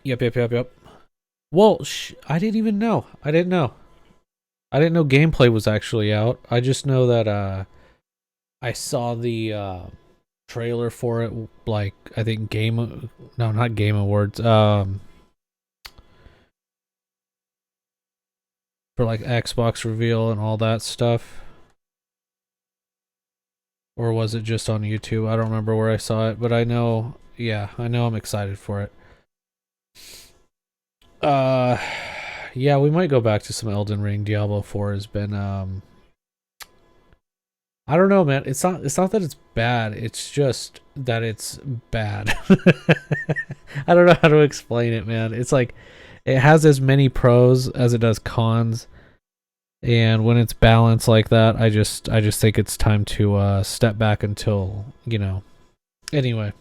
Yep. Well, I didn't even know. I didn't know. I didn't know gameplay was actually out. I just know that I saw the trailer for it, like I think no, not Game Awards. For like Xbox reveal and all that stuff. Or was it just on YouTube? I don't remember where I saw it, but I know, yeah, I know I'm excited for it. Uh yeah, we might go back to some Elden Ring. Diablo 4 has been I don't know, man. It's not that it's bad. It's just that it's bad. I don't know how to explain it, man. It's like it has as many pros as it does cons, and when it's balanced like that, I just think it's time to step back until, Anyway,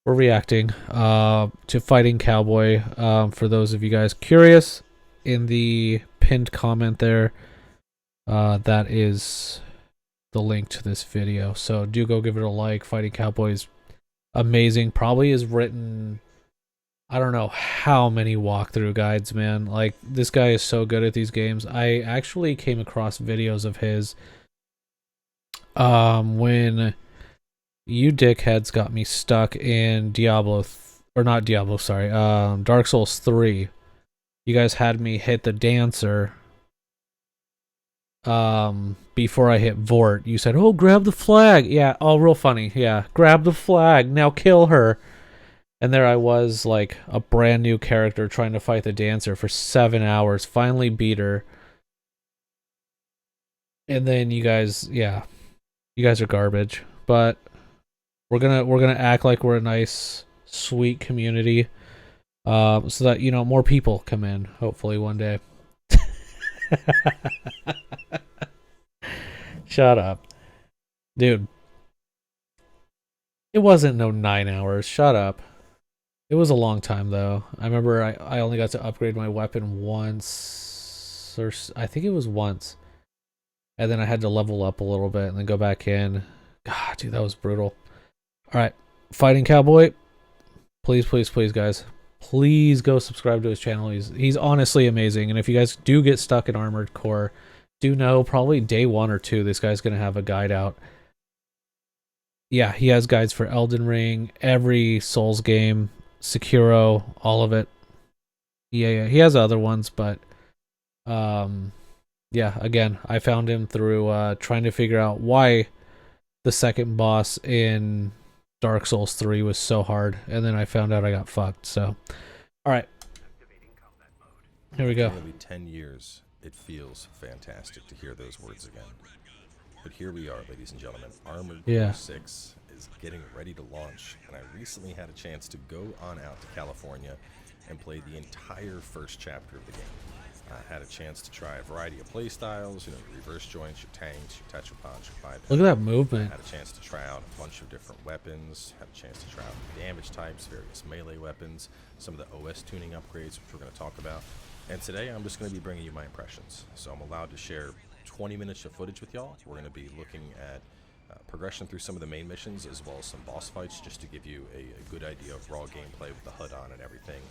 we're reacting to Fighting Cowboy. For those of you guys curious, in the pinned comment there, that is the link to this video. So do go give it a like. Fighting Cowboy is amazing. Probably has written I don't know how many walkthrough guides, man. Like, this guy is so good at these games. I actually came across videos of his when you dickheads got me stuck in or not Diablo, sorry, Dark Souls 3. You guys had me hit the dancer before I hit Vort. You said, "Oh, grab the flag." Yeah, oh, real funny. Yeah, grab the flag. Now kill her. And there I was, like a brand new character trying to fight the dancer for 7 hours. Finally beat her. And then you guys, yeah, you guys are garbage. But we're gonna act like we're a nice, sweet community, so that more people come in. Hopefully one day. Shut up, dude. It wasn't no 9 hours. Shut up. It was a long time though. I remember I only got to upgrade my weapon once, or I think it was once, and then I had to level up a little bit and then go back in. God, dude, that was brutal. All right, Fighting Cowboy, please, guys, please go subscribe to his channel. He's honestly amazing, and if you guys do get stuck in Armored Core, do know probably day 1 or 2 this guy's gonna have a guide out. Yeah, he has guides for Elden Ring, every Souls game, Sekiro, all of it. Yeah, he has other ones, but yeah, again, I found him through trying to figure out why the second boss in Dark Souls 3 was so hard, and then I found out I got fucked. So, all right, here we go. Nearly 10 years, it feels fantastic to hear those words again. But here we are, ladies and gentlemen. Armored Core 6 is getting ready to launch, and I recently had a chance to go on out to California and play the entire first chapter of the game. I had a chance to try a variety of play styles, your reverse joints, your tanks, your Tetropons, your bipeds. Look at that movement. I had a chance to try out a bunch of different weapons, had a chance to try out damage types, various melee weapons, some of the OS tuning upgrades, which we're going to talk about. And today I'm just going to be bringing you my impressions. So I'm allowed to share 20 minutes of footage with y'all. We're going to be looking at progression through some of the main missions as well as some boss fights, just to give you a good idea of raw gameplay with the HUD on and everything.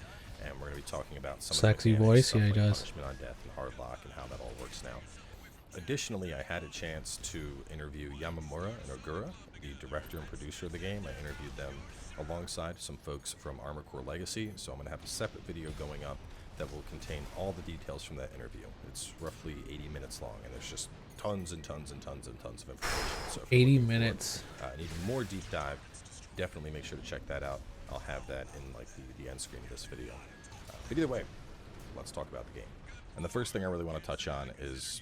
And we're going to be talking about some sexy of the voice, yeah, he like does. Punishment on Death and Hardlock and how that all works now. Additionally, I had a chance to interview Yamamura and Ogura, the director and producer of the game. I interviewed them alongside some folks from Armored Core Legacy, so I'm going to have a separate video going up that will contain all the details from that interview. It's roughly 80 minutes long, and there's just tons and tons and tons and tons of information. So 80 minutes. An even more deep dive, definitely make sure to check that out. I'll have that in like the end screen of this video. But either way, let's talk about the game. And the first thing I really want to touch on is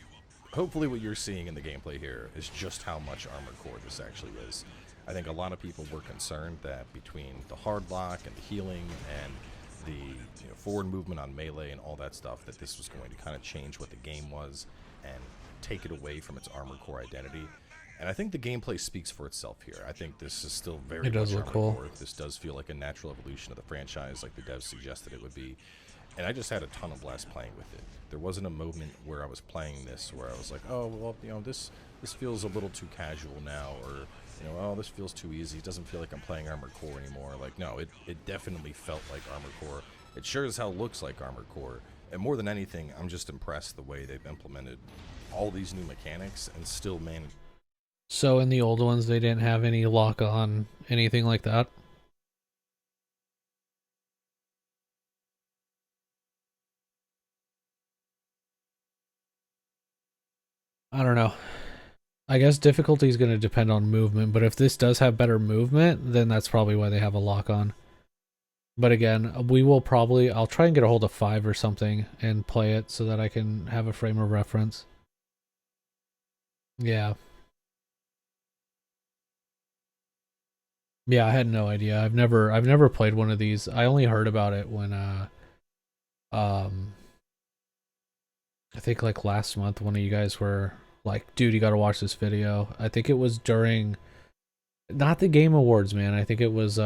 hopefully what you're seeing in the gameplay here is just how much Armored Core this actually is. I think a lot of people were concerned that between the hard lock and the healing and the forward movement on melee and all that stuff, that this was going to kind of change what the game was and take it away from its Armored Core identity. And I think the gameplay speaks for itself here. I think this is still very much Armored Core. This does feel like a natural evolution of the franchise, like the devs suggested it would be. And I just had a ton of blast playing with it. There wasn't a moment where I was playing this where I was like, oh, well, this feels a little too casual now, or, oh, this feels too easy. It doesn't feel like I'm playing Armored Core anymore. Like, no, it definitely felt like Armored Core. It sure as hell looks like Armored Core. And more than anything, I'm just impressed the way they've implemented all these new mechanics and still managed. So in the old ones, they didn't have any lock on, anything like that? I don't know. I guess difficulty is going to depend on movement, but if this does have better movement, then that's probably why they have a lock on. But again, we will probably, I'll try and get a hold of 5 or something and play it so that I can have a frame of reference. Yeah. Yeah, I had no idea. I've never played one of these. I only heard about it when um I think like last month one of you guys were like, dude, you gotta watch this video. I think it was during not the Game Awards, man. I think it was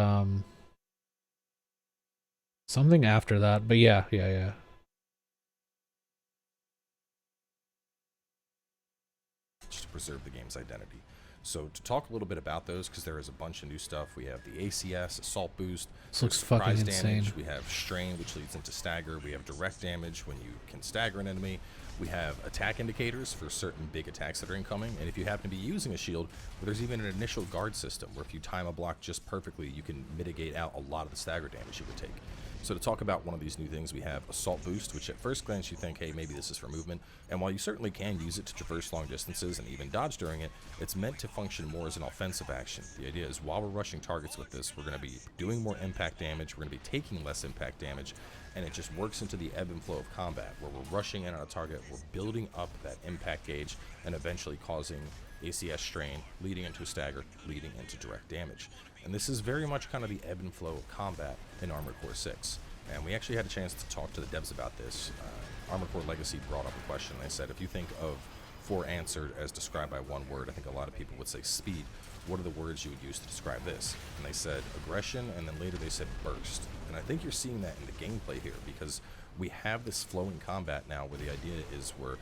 something after that. But yeah. To preserve the game's identity. So to talk a little bit about those, because there is a bunch of new stuff. We have the ACS, Assault Boost, This looks fucking surprise damage. insane. We have Strain, which leads into Stagger. We have direct damage when you can stagger an enemy. We have attack indicators for certain big attacks that are incoming. And if you happen to be using a shield, well, there's even an initial guard system where if you time a block just perfectly, you can mitigate out a lot of the stagger damage you would take. So to talk about one of these new things, we have Assault Boost, which at first glance you think, hey, maybe this is for movement. And while you certainly can use it to traverse long distances and even dodge during it, it's meant to function more as an offensive action. The idea is while we're rushing targets with this, we're going to be doing more impact damage, we're going to be taking less impact damage, and it just works into the ebb and flow of combat, where we're rushing in on a target, we're building up that impact gauge, and eventually causing ACS strain, leading into a stagger, leading into direct damage. And this is very much kind of the ebb and flow of combat in Armored Core 6. And we actually had a chance to talk to the devs about this. Armored Core Legacy brought up a question. They said, if you think of 4 answered as described by one word, I think a lot of people would say speed. What are the words you would use to describe this? And they said aggression, and then later they said burst. And I think you're seeing that in the gameplay here, because we have this flowing combat now where the idea is we're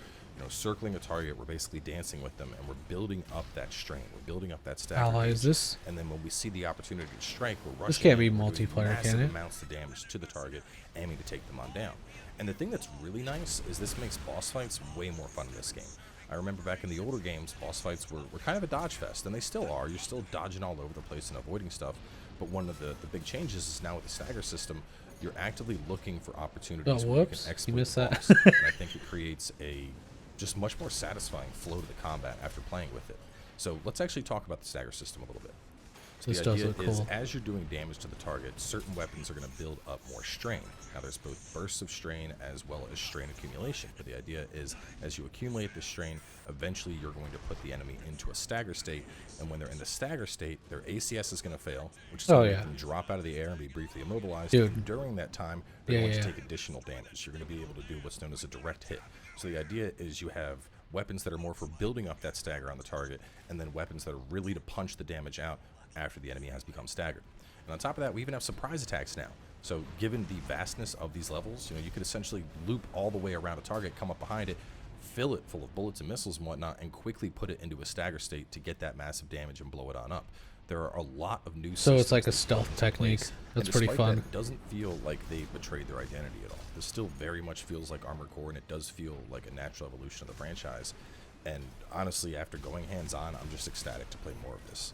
circling a target, we're basically dancing with them, and we're building up that strain, we're building up that stagger Ally, gauge. is this? And then when we see the opportunity to strike, we're rushing. This can't be in, we're doing multiplayer, massive can it? amounts of damage to the target, aiming to take them on down. And the thing that's really nice is this makes boss fights way more fun in this game. I remember back in the older games, boss fights were kind of a dodge fest, and they still are. You're still dodging all over the place and avoiding stuff. But one of the big changes is now with the stagger system, you're actively looking for opportunities where you can exploit missed the that. boss. And I think it creates a just much more satisfying flow to the combat after playing with it. So let's actually talk about the stagger system a little bit. So This the does idea look is cool. as you're doing damage to the target, certain weapons are going to build up more strain. Now there's both bursts of strain as well as strain accumulation. But the idea is as you accumulate the strain, eventually you're going to put the enemy into a stagger state. And when they're in the stagger state, their ACS is going to fail, which is going to make them drop out of the air and be briefly immobilized. Dude. And during that time, they're going to take additional damage. You're going to be able to do what's known as a direct hit. So the idea is you have weapons that are more for building up that stagger on the target, and then weapons that are really to punch the damage out after the enemy has become staggered. And on top of that, we even have surprise attacks now. So given the vastness of these levels, you could essentially loop all the way around a target, come up behind it, fill it full of bullets and missiles and whatnot, and quickly put it into a stagger state to get that massive damage and blow it on up. There are a lot of new So it's like a that stealth technique. That's and pretty despite fun. that, it doesn't feel like they've betrayed their identity at all. This still very much feels like Armored Core, and it does feel like a natural evolution of the franchise. And honestly, after going hands-on, I'm just ecstatic to play more of this.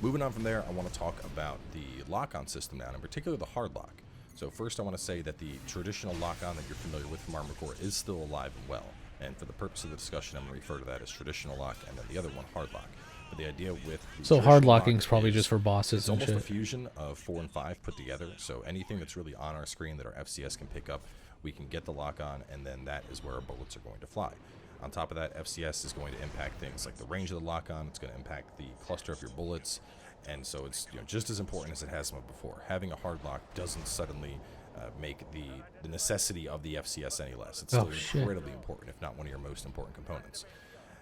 Moving on from there, I want to talk about the lock-on system now, and in particular the hard lock. So first I want to say that the traditional lock-on that you're familiar with from Armored Core is still alive and well. And for the purpose of the discussion, I'm going to refer to that as traditional lock, and then the other one, hard lock. But the idea with the So hard traditional locking lock is probably is just for bosses it's and almost a shit. fusion of 4 and 5 put together. So anything that's really on our screen that our FCS can pick up, we can get the lock on, and then that is where our bullets are going to fly. On top of that, FCS is going to impact things like the range of the lock on. It's going to impact the cluster of your bullets, and so it's just as important as it has been before. Having a hard lock doesn't suddenly make the necessity of the FCS any less. It's still incredibly important, if not one of your most important components.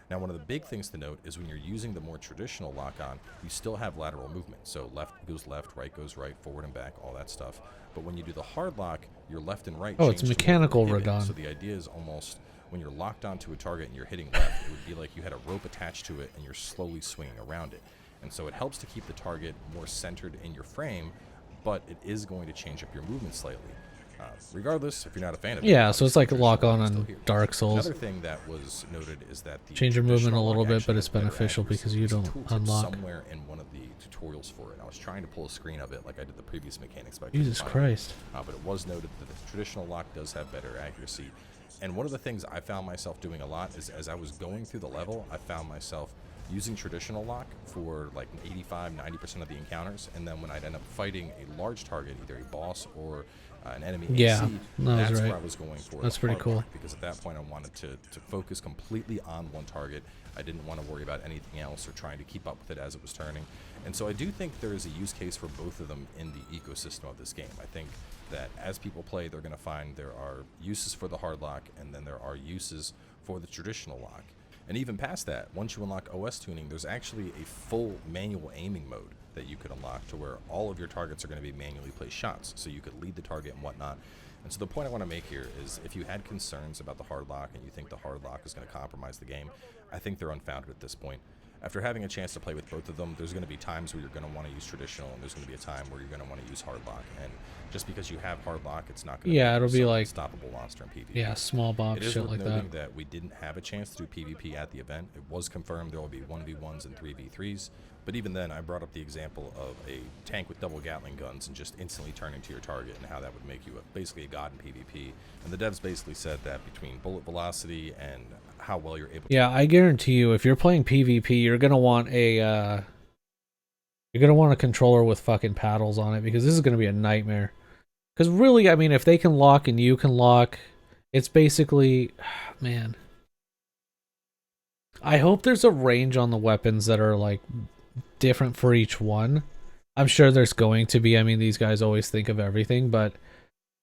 Now, one of the big things to note is when you're using the more traditional lock-on, you still have lateral movement. So left goes left, right goes right, forward and back, all that stuff. But when you do the hard lock, your left and right it's change to mechanical more radon. So the idea is almost when you're locked onto a target and you're hitting left, it would be like you had a rope attached to it and you're slowly swinging around it. And so it helps to keep the target more centered in your frame, but it is going to change up your movement slightly. Regardless, if you're not a fan of it, Yeah, so it's like traditional lock on is still on here. Dark Souls. Another thing that was noted is that the Change your movement a traditional little lock bit, actually but it's has better beneficial accuracy. because you There's a don't tooltip unlock. somewhere in one of the tutorials for it. I was trying to pull a screen of it like I did the previous mechanics, but I Jesus couldn't find Christ. it. But it was noted that the traditional lock does have better accuracy. And one of the things I found myself doing a lot is as I was going through the level, I found myself using traditional lock for like 85-90% of the encounters, and then when I'd end up fighting a large target, either a boss or an enemy Yeah, AC, that's that's right. where I was going for. That's the pretty hard cool. lock, because at that point I wanted to focus completely on one target. I didn't want to worry about anything else or trying to keep up with it as it was turning. And so I do think there is a use case for both of them in the ecosystem of this game. I think that as people play, they're going to find there are uses for the hard lock, and then there are uses for the traditional lock. And even past that, once you unlock OS tuning, there's actually a full manual aiming mode that you could unlock to where all of your targets are going to be manually placed shots, so you could lead the target and whatnot. And so the point I want to make here is if you had concerns about the hard lock and you think the hard lock is going to compromise the game, I think they're unfounded at this point. After having a chance to play with both of them, there's going to be times where you're going to want to use traditional, and there's going to be a time where you're going to want to use hard lock. And just because you have hard lock, it's not going to Yeah, it'll be like unstoppable monster in PvP. Yeah, small box It is shit worth like noting that. that we didn't have a chance to do PvP at the event. It was confirmed there will be 1v1s and 3v3s, but even then I brought up the example of a tank with double Gatling guns and just instantly turning to your target and how that would make you basically a god in PvP. And the devs basically said that between bullet velocity and how well you're able to... Yeah, I guarantee you, if you're playing PvP, you're gonna want a controller with fucking paddles on it, because this is gonna be a nightmare. Because really, I mean, if they can lock and you can lock, it's basically, man. I hope there's a range on the weapons that are like different for each one. I'm sure there's going to be. I mean, these guys always think of everything, but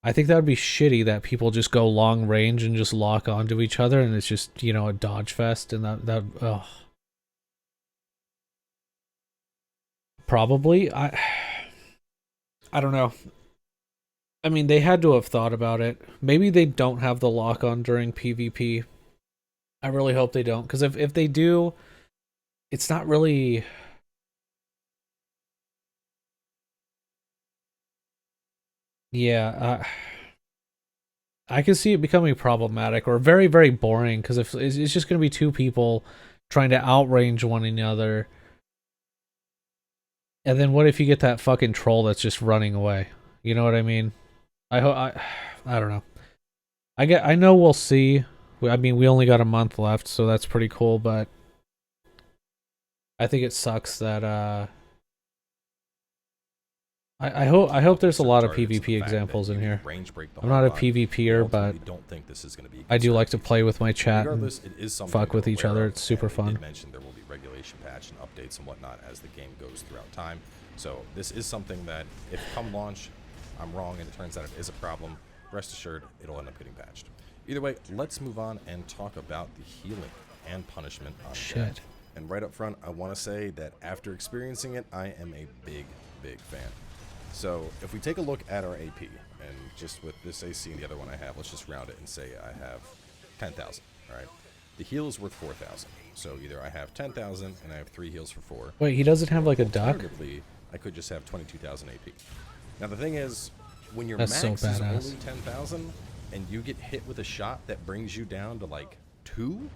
I think that would be shitty that people just go long range and just lock onto each other, and it's just, you know, a dodge fest, and that probably I don't know. I mean, they had to have thought about it. Maybe they don't have the lock on during PvP. I really hope they don't, because if they do, it's not really... Yeah, I can see it becoming problematic or very, very boring, because if it's just going to be two people trying to outrange one another, and then what if you get that fucking troll that's just running away? You know what I mean? I don't know. I know we'll see. I mean, we only got a month left, so that's pretty cool, but I think it sucks that I hope there's a lot of PvP examples in here. I'm not a PvPer, but I do like to play with my chat and fuck with each other. It's super fun. Mention there will be regulation patch and updates and whatnot as the game goes throughout time. So this is something that if come launch I'm wrong and it turns out it is a problem, rest assured it'll end up getting patched. Either way, let's move on and talk about the healing and punishment on death. And right up front, I want to say that after experiencing it, I am a big fan. So if we take a look at our AP, and just with this AC and the other one I have, let's just round it and say I have 10,000, all right? The heal is worth 4,000. So either I have 10,000 and I have 3 heals for 4. Wait, he doesn't have like a duck? Alternatively, I could just have 22,000 AP. Now the thing is, when your That's max so is badass. only 10,000 and you get hit with a shot that brings you down to like 2,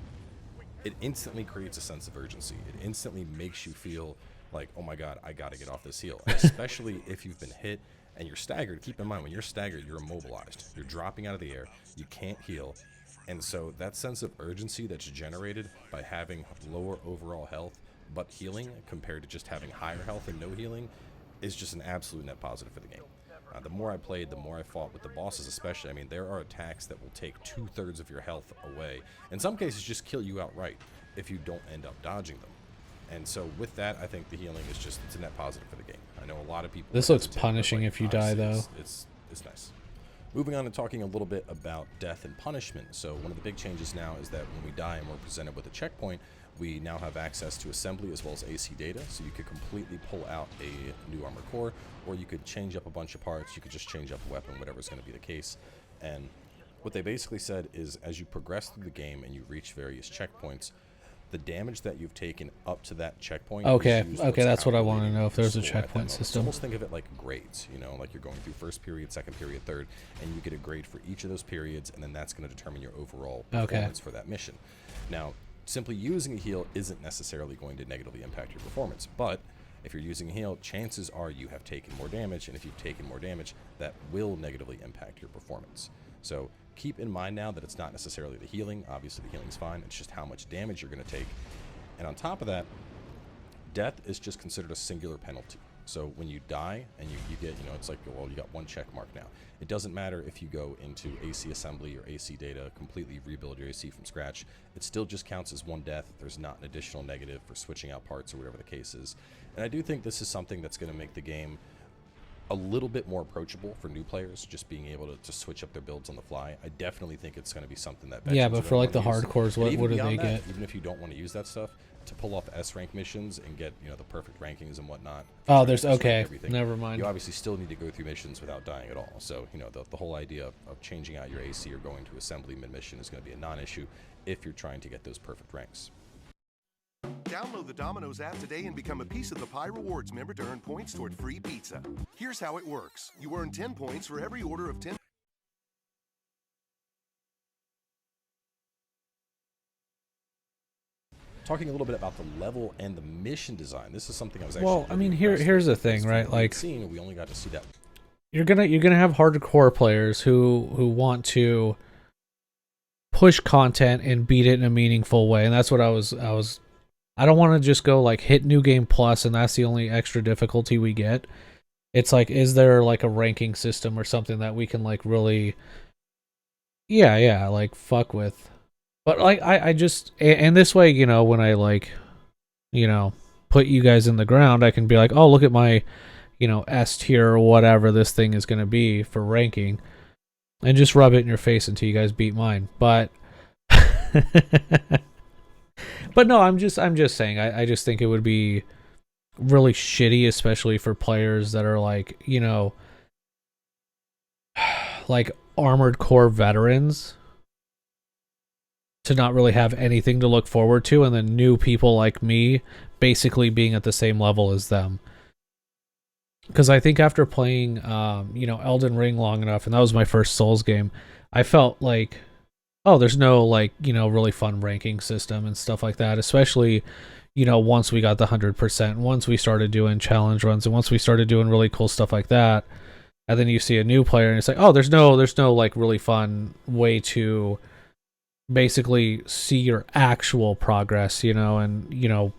it instantly creates a sense of urgency. It instantly makes you feel like, oh my god, I gotta get off this heal. Especially if you've been hit and you're staggered. Keep in mind, when you're staggered, you're immobilized. You're dropping out of the air. You can't heal. And so that sense of urgency that's generated by having lower overall health but healing compared to just having higher health and no healing is just an absolute net positive for the game. The more I played, the more I fought with the bosses especially. I mean, there are attacks that will take 2/3 of your health away. In some cases, just kill you outright if you don't end up dodging them. And so with that, I think the healing is just, it's a net positive for the game. I know a lot of people... This looks punishing if you die, though. It's nice. Moving on and talking a little bit about death and punishment. So one of the big changes now is that when we die and we're presented with a checkpoint, we now have access to assembly as well as AC data, so you could completely pull out a new armor core, or you could change up a bunch of parts, you could just change up a weapon, whatever's going to be the case. And what they basically said is as you progress through the game and you reach various checkpoints, the damage that you've taken up to that checkpoint. Okay, is okay, that's what I want to calculating know, if your there's a score at that checkpoint moment. So system. almost think of it like grades, you know, like you're going through first period, second period, third, and you get a grade for each of those periods, and then that's going to determine your overall performance for that mission. Now, simply using a heal isn't necessarily going to negatively impact your performance, but if you're using a heal, chances are you have taken more damage, and if you've taken more damage, that will negatively impact your performance. So keep in mind now that it's not necessarily the healing. Obviously, the healing's fine. It's just how much damage you're going to take. And on top of that, death is just considered a singular penalty. So when you die and you get, you know, it's like, well, you got one check mark now. It doesn't matter if you go into AC assembly or AC data, completely rebuild your AC from scratch. It still just counts as one death. There's not an additional negative for switching out parts or whatever the case is. And I do think this is something that's going to make the game a little bit more approachable for new players, just being able to switch up their builds on the fly. I definitely think it's going to be something that yeah, but for like the hardcores, what do they get? Even if you don't want to use that stuff, to pull off S rank missions and get, you know, the perfect rankings and whatnot. Oh, there's okay. Never mind. You obviously still need to go through missions without dying at all. So, you know, the whole idea of changing out your AC or going to assembly mid-mission is going to be a non-issue if you're trying to get those perfect ranks. Download the Domino's app today and become a Piece of the Pie Rewards member to earn points toward free pizza. Here's how it works. You earn 10 points for every order of 10. Talking a little bit about the level and the mission design. This is something I was actually. Well, I mean, here's the thing, right? Like, we only got to see that. You're gonna have hardcore players who want to push content and beat it in a meaningful way, and that's what I was. I don't want to just go like hit New Game Plus and that's the only extra difficulty we get. It's like, is there like a ranking system or something that we can like really, like fuck with? But like I just, and this way, you know, when I like, you know, put you guys in the ground, I can be like, oh, look at my, you know, S tier or whatever this thing is going to be for ranking, and just rub it in your face until you guys beat mine. But but no, I'm just saying, I just think it would be really shitty, especially for players that are like, you know, like Armored Core veterans, to not really have anything to look forward to, and then new people like me basically being at the same level as them. Because I think after playing, you know, Elden Ring long enough, and that was my first Souls game, I felt like, oh, there's no, like, you know, really fun ranking system and stuff like that, especially, you know, once we got the 100%, once we started doing challenge runs, and once we started doing really cool stuff like that, and then you see a new player, and it's like, oh, there's no, like, really fun way to basically see your actual progress, you know, and, you know,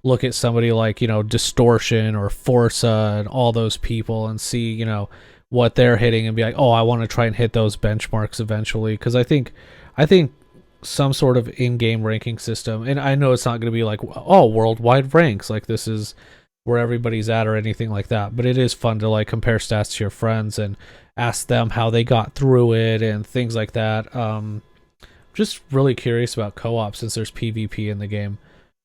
look at somebody like, you know, Distortion or Forza and all those people and see, you know, what they're hitting and be like, oh, I want to try and hit those benchmarks eventually. Because I think some sort of in-game ranking system, and I know it's not going to be like, oh, worldwide ranks, like this is where everybody's at or anything like that, but it is fun to like compare stats to your friends and ask them how they got through it and things like that. Just really curious about co-op since there's PvP in the game,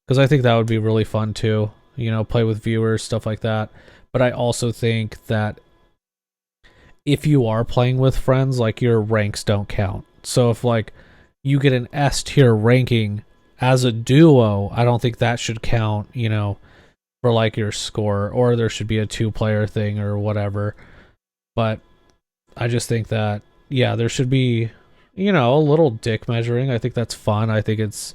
because I think that would be really fun too, you know, play with viewers, stuff like that. But I also think that if you are playing with friends, like, your ranks don't count. So if like you get an S tier ranking as a duo, I don't think that should count, you know, for like your score, or there should be a 2-player thing or whatever. But I just think that, yeah, there should be, you know, a little dick measuring. I think that's fun. I think it's,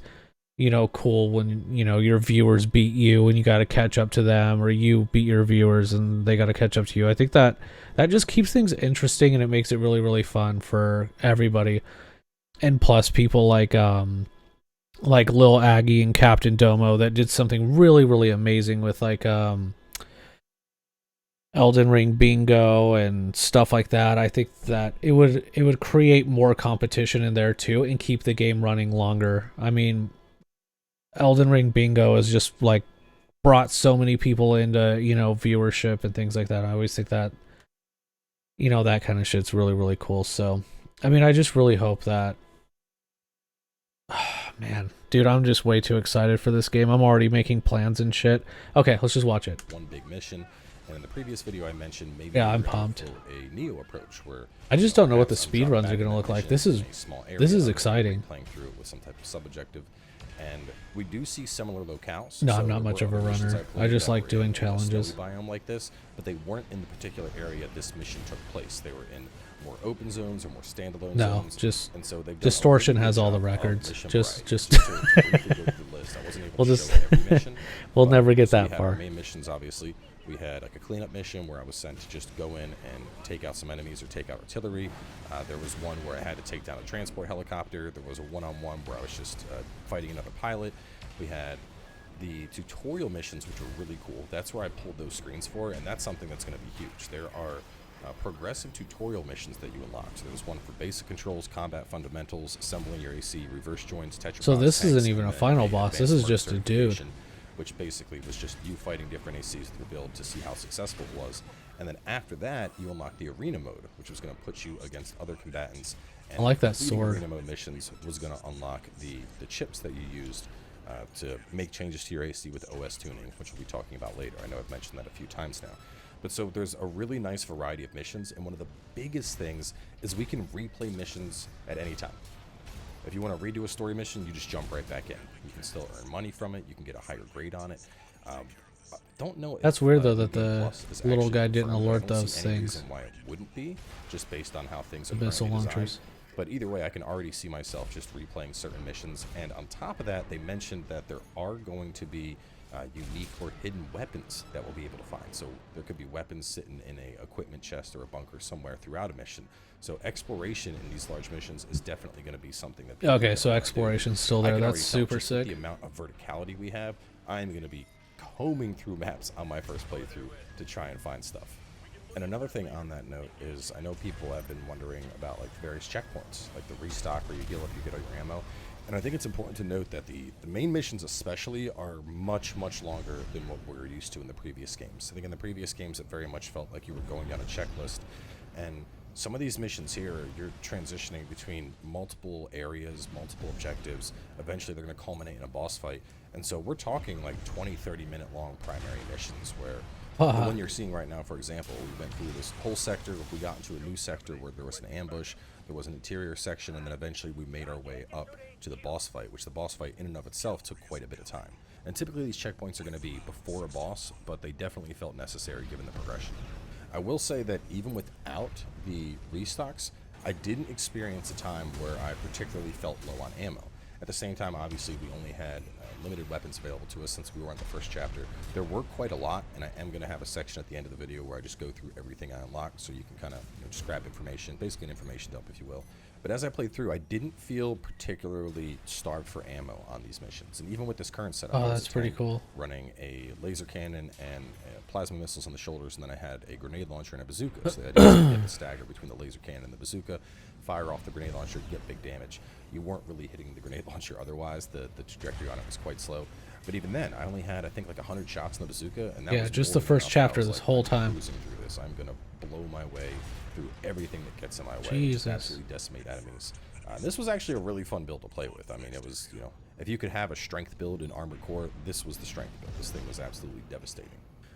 you know, cool when, you know, your viewers beat you and you got to catch up to them, or you beat your viewers and they got to catch up to you. I think that just keeps things interesting, and it makes it really, really fun for everybody. And plus people like Lil Aggie and Captain Domo that did something really, really amazing with like Elden Ring bingo and stuff like that. I think that it would create more competition in there too and keep the game running longer. I mean, Elden Ring bingo has just like brought so many people into, you know, viewership and things like that. I always think that, you know, that kind of shit's really, really cool. So, I mean, I just really hope that, man, dude, I'm just way too excited for this game. I'm already making plans and shit. Okay, let's just watch it. One big mission. And in the previous video, I mentioned maybe I'm pumped. A Neo approach where I just don't know what the speed runs are going to look like. This is exciting. Playing through it with some type of sub-objective, And we do see similar locales. No, So I'm not there much were of a other missions runner. I played just that like were doing in a challenges. snowy biome like this, but they weren't in the particular area this mission took place. They were in more open zones or more standalone No, zones. just and so they've done a Distortion really has good all the job of records. mission Just variety. just to briefly go through the list. I wasn't able We'll to just- show every mission. we'll but- never get so we that had far. Our main missions, obviously. We had like a cleanup mission where I was sent to just go in and take out some enemies or take out artillery. There was one where I had to take down a transport helicopter. There was a one-on-one where I was just fighting another pilot. We had the tutorial missions, which were really cool. That's where I pulled those screens for, and that's something that's going to be huge. There are progressive tutorial missions that you unlock. So there's one for basic controls, combat fundamentals, assembling your AC, reverse joints, tetrapods. So this tanks, isn't even and a then final boss. This advanced is just a dude. certification, which basically was just you fighting different ACs through the build to see how successful it was. And then after that, you unlock the arena mode, which was going to put you against other combatants. And I like that completing sword. Arena mode missions was going to unlock the chips that you used to make changes to your AC with OS tuning, which we'll be talking about later. I know I've mentioned that a few times now. But so there's a really nice variety of missions, and one of the biggest things is we can replay missions at any time. If you want to redo a story mission, you just jump right back in. You can still earn money from it. You can get a higher grade on it. I don't know. That's if, weird though that New Game the Plus is little actually guy didn't confirmed. I alert don't those see any things. reason why it wouldn't be, just based on how things are Missile currently launchers. designed. But either way, I can already see myself just replaying certain missions. And on top of that, they mentioned that there are going to be unique or hidden weapons that we'll be able to find. So there could be weapons sitting in a equipment chest or a bunker somewhere throughout a mission. So exploration in these large missions is definitely going to be something that people Okay, are so gonna do. exploration's still I there. can That's already tell super just with sick. the amount of verticality we have, I'm going to be combing through maps on my first playthrough to try and find stuff. And another thing on that note is I know people have been wondering about like various checkpoints, like the restock where you heal up, you get all your ammo. And I think it's important to note that the main missions especially are much, much longer than what we were used to in the previous games. I think in the previous games it very much felt like you were going down a checklist. And some of these missions here, you're transitioning between multiple areas, multiple objectives. Eventually they're going to culminate in a boss fight. And so we're talking like 20, 30-minute long primary missions where the one you're seeing right now, for example, we went through this whole sector. We got into a new sector where there was an ambush, there was an interior section, and then eventually we made our way up to the boss fight, which the boss fight in and of itself took quite a bit of time. And typically these checkpoints are going to be before a boss, but they definitely felt necessary given the progression. I will say that even without the restocks, I didn't experience a time where I particularly felt low on ammo. At the same time, obviously, we only had limited weapons available to us since we were on the first chapter. There were quite a lot, and I am going to have a section at the end of the video where I just go through everything I unlocked, so you can kind of just grab information, basically an information dump, if you will. But as I played through, I didn't feel particularly starved for ammo on these missions. And even with this current setup, I was That's pretty tank cool. running a laser cannon and plasma missiles on the shoulders, and then I had a grenade launcher and a bazooka. So that you get the stagger between the laser cannon and the bazooka, fire off the grenade launcher, get big damage. You weren't really hitting the grenade launcher otherwise. The trajectory on it was quite slow. But even then, I only had, I think, like 100 shots in the bazooka, and that Yeah, was just more the than first enough. I chapter was this like, whole I'm time. cruising through this. I'm gonna blow my way through everything that gets in my way. and Jesus. just absolutely decimate enemies. This was actually a really fun build to play with. I mean, it was, if you could have a strength build in Armored Core, this was the strength build. This thing was absolutely devastating.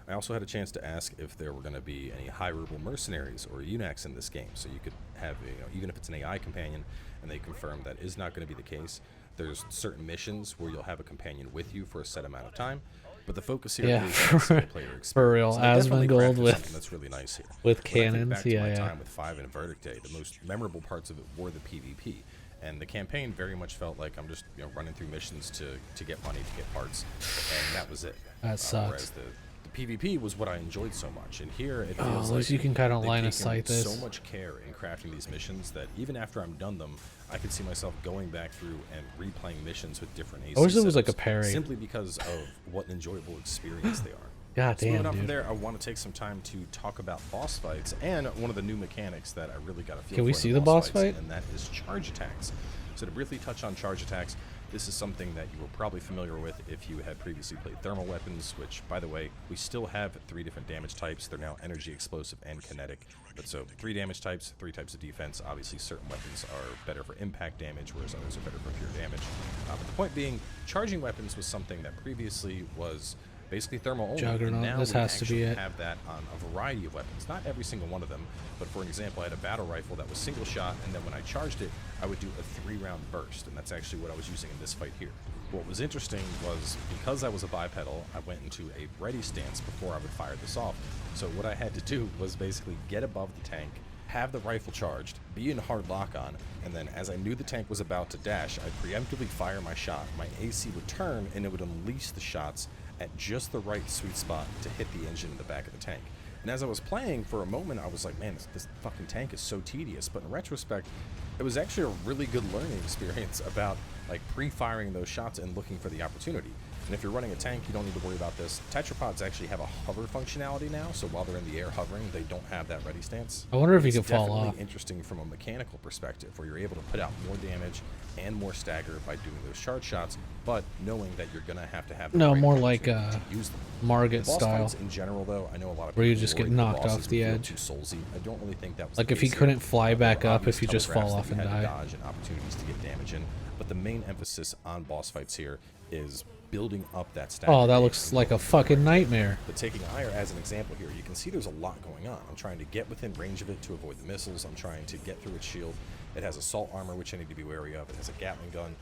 I also had a chance to ask if there were going to be any high-level mercenaries or UNACs in this game, so you could have, even if it's an AI companion, and they confirmed that is not going to be the case. There's certain missions where you'll have a companion with you for a set amount of time, but the focus here Yeah, is on the single-player experience. for real, And they definitely Asmongold crafted with- something that's really nice here. with When I think cannons, back to my yeah. time with 5 and Verdict Day, the most memorable parts of it were the PvP. And the campaign very much felt like I'm just running through missions to get money, to get parts, and that was it. That sucks. Whereas the PvP was what I enjoyed so much, and here it Oh, feels at like least you can kinda they've line of taken sight this. so much care in crafting these missions that even after I'm done them, I can see myself going back through and replaying missions with different AC I wish there was, like, a setups, parry. simply because of what an enjoyable experience they are. God So moving damn, on from dude. there, I want to take some time to talk about boss fights and one of the new mechanics that I really got to feel Can we for in see the boss fights, fight? and that is charge attacks. So to briefly touch on charge attacks, this is something that you were probably familiar with if you had previously played thermal weapons, which, by the way, we still have 3 different damage types. They're now energy, explosive, and kinetic. But so 3 damage types, 3 types of defense. Obviously, certain weapons are better for impact damage, whereas others are better for pure damage. But the point being, charging weapons was something that previously was basically thermal only. Juggernaut, and now this we has to be actually it. have that on a variety of weapons. Not every single one of them, but for example, I had a battle rifle that was single shot, and then when I charged it, I would do a 3-round burst, and that's actually what I was using in this fight here. What was interesting was because I was a bipedal, I went into a ready stance before I would fire this off. So what I had to do was basically get above the tank, have the rifle charged, be in hard lock on, and then as I knew the tank was about to dash, I'd preemptively fire my shot. My AC would turn and it would unleash the shots at just the right sweet spot to hit the engine in the back of the tank. And as I was playing for a moment, I was like, man, this fucking tank is so tedious. But in retrospect, it was actually a really good learning experience about like pre-firing those shots and looking for the opportunity. And if you're running a tank, you don't need to worry about this. Tetrapods actually have a hover functionality now, so while they're in the air hovering, they don't have that ready stance. I wonder if you It's can fall definitely off. interesting from a mechanical perspective, where you're able to put out more damage and more stagger by doing those charge shots, but knowing that you're gonna have to have the No, right more like opportunity to use them. Margit Boss style. fights in general, though, I know a lot of Where you people just get worry the knocked bosses off would the feel edge. too soulsy. I don't really think that was Like the if he case here. couldn't fly There were back up obvious if you just fall telegraphs off that and you had to die. dodge and opportunities to get damage in, but the main emphasis on boss fights here is building up that stagger. Oh, that game looks and like a going for the right fucking kill. nightmare. But taking Ire as an example here, you can see there's a lot going on. I'm trying to get within range of it to avoid the missiles. I'm trying to get through its shield. It has assault armor, which I need to be wary of. It has a Gatling gun.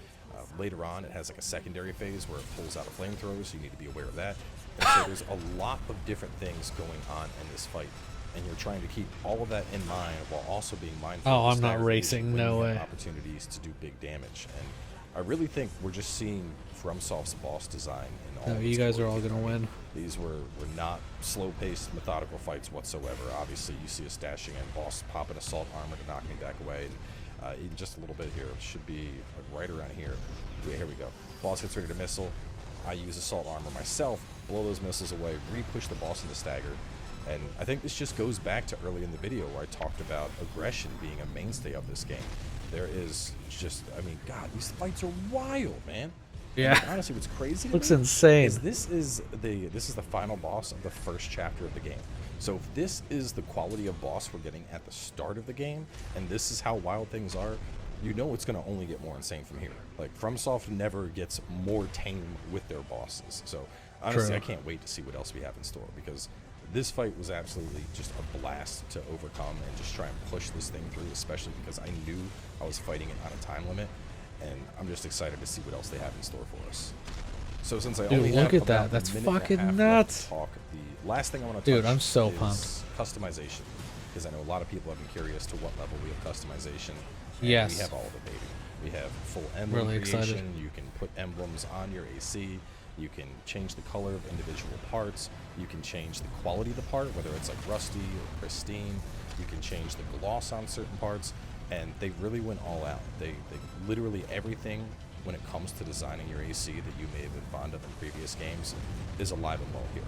Later on, it has like a secondary phase where it pulls out a flamethrower, so you need to be aware of that. And so there's a lot of different things going on in this fight. And you're trying to keep all of that in mind while also being mindful Oh, of I'm the not stagger racing, phase when no you have way. opportunities to do big damage. And I really think we're just seeing FromSoft's boss design in all No, of you its guys are glory all here. gonna I mean, win. These were not slow-paced, methodical fights whatsoever. Obviously, you see us dashing in, boss popping assault armor to knock me back away. And, even just a little bit here, it should be right around here. Yeah, here we go. Boss gets ready to missile. I use assault armor myself, blow those missiles away, re-push the boss into stagger. And I think this just goes back to early in the video where I talked about aggression being a mainstay of this game. There is just, I mean, God, these fights are wild, man. Yeah. And honestly, what's crazy to Looks me insane. is this is the final boss of the first chapter of the game. So if this is the quality of boss we're getting at the start of the game, and this is how wild things are, you know it's going to only get more insane from here. Like, FromSoft never gets more tame with their bosses. So honestly, True. I can't wait to see what else we have in store, because this fight was absolutely just a blast to overcome and just try and push this thing through, especially because I knew I was fighting it on a time limit, and I'm just excited to see what else they have in store for us. So since I Dude, only look have at that. about a That's minute and a fucking half left nuts. to talk, the last thing I want to touch Dude, I'm so is pumped. customization, because I know a lot of people have been curious to what level we have customization. And Yes. we have all of it, baby. We have full emblem Really creation. excited. You can put emblems on your AC. You can change the color of individual parts. You can change the quality of the part, whether it's like rusty or pristine. You can change the gloss on certain parts, and they really went all out. They literally everything when it comes to designing your AC that you may have been fond of in previous games is alive and well here.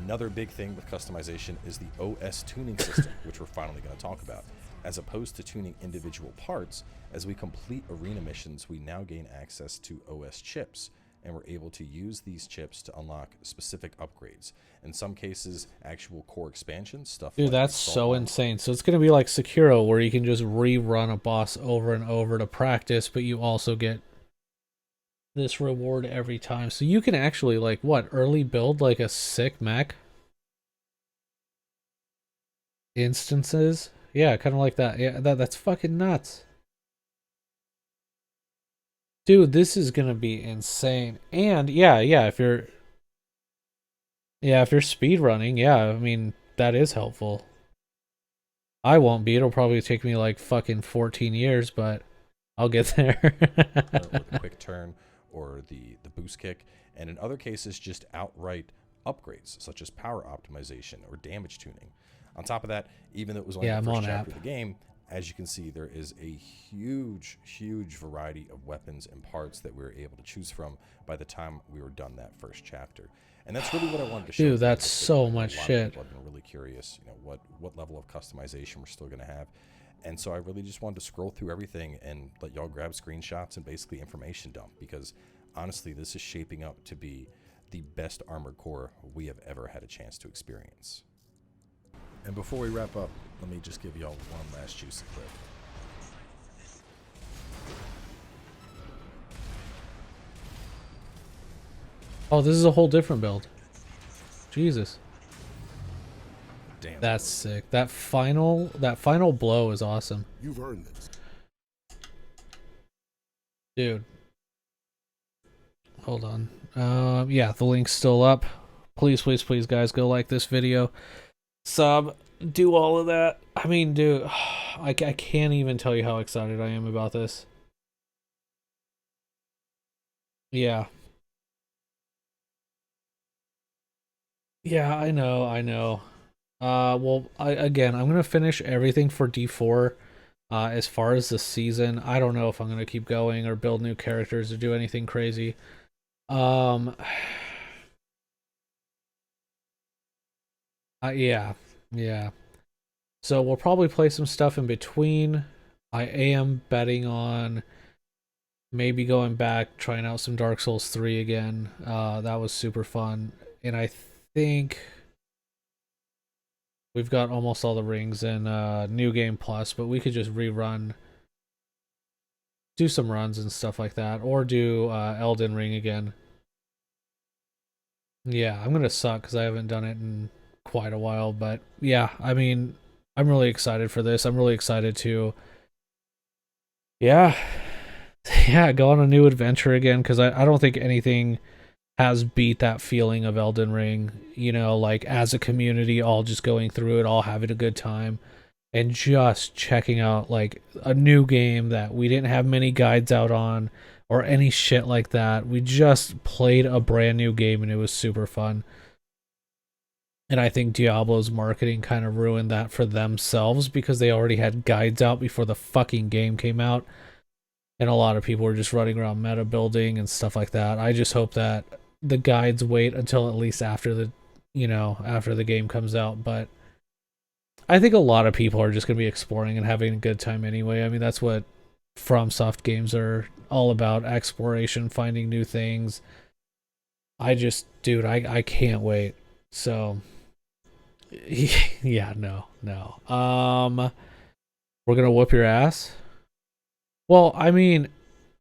Another big thing with customization is the OS tuning system, which we're finally going to talk about. As opposed to tuning individual parts, as we complete arena missions, we now gain access to OS chips, and we're able to use these chips to unlock specific upgrades. In some cases, actual core expansions, stuff Dude, like that's assault so armor. insane. So it's going to be like Sekiro, where you can just rerun a boss over and over to practice, but you also get this reward every time. So you can actually, like, what, early build like a sick mech? Instances? Yeah, kind of like that. Yeah, that's fucking nuts. Dude, this is going to be insane. And yeah, if you're speed running, yeah, I mean, that is helpful. I won't be. It'll probably take me like fucking 14 years, but I'll get there. or the quick turn or the boost kick, and in other cases just outright upgrades such as power optimization or damage tuning. On top of that, even though it was only Yeah, the I'm first on chapter app. of the game, as you can see, there is a huge variety of weapons and parts that we were able to choose from by the time we were done that first chapter. And that's really what I wanted to show. Dude, you that's guys. so I know much a lot of shit. people have been really curious, what level of customization we're still going to have. And so I really just wanted to scroll through everything and let y'all grab screenshots and basically information dump, because honestly, this is shaping up to be the best Armored Core we have ever had a chance to experience. And before we wrap up, let me just give y'all one last juicy clip. Oh, this is a whole different build. Jesus. Damn. That's sick. That final blow is awesome. You've earned this. Dude. Hold on. Yeah, the link's still up. Please, please, please, guys, go like this video. Sub, do all of that. I mean, dude, I can't even tell you how excited I am about this. Yeah. Yeah, I know, I know. Well, again, I'm gonna finish everything for D4. As far as the season, I don't know if I'm gonna keep going or build new characters or do anything crazy. Um, yeah, yeah. So we'll probably play some stuff in between. I am betting on maybe going back, trying out some Dark Souls 3 again. That was super fun. And I think we've got almost all the rings in New Game Plus, but we could just rerun, do some runs and stuff like that, or do Elden Ring again. Yeah, I'm gonna suck because I haven't done it in quite a while, but yeah, I mean, I'm really excited for this. I'm really excited to, yeah, yeah, go on a new adventure again because I don't think anything has beat that feeling of Elden Ring, you know, like as a community, all just going through it, all having a good time, and just checking out like a new game that we didn't have many guides out on or any shit like that. We just played a brand new game and it was super fun. And I think Diablo's marketing kind of ruined that for themselves because they already had guides out before the fucking game came out. And a lot of people were just running around meta building and stuff like that. I just hope that the guides wait until at least after the, you know, after the game comes out. But I think a lot of people are just going to be exploring and having a good time anyway. I mean, that's what FromSoft games are all about, exploration, finding new things. I just, dude, I can't wait. So, yeah, no. We're going to whoop your ass? Well, I mean,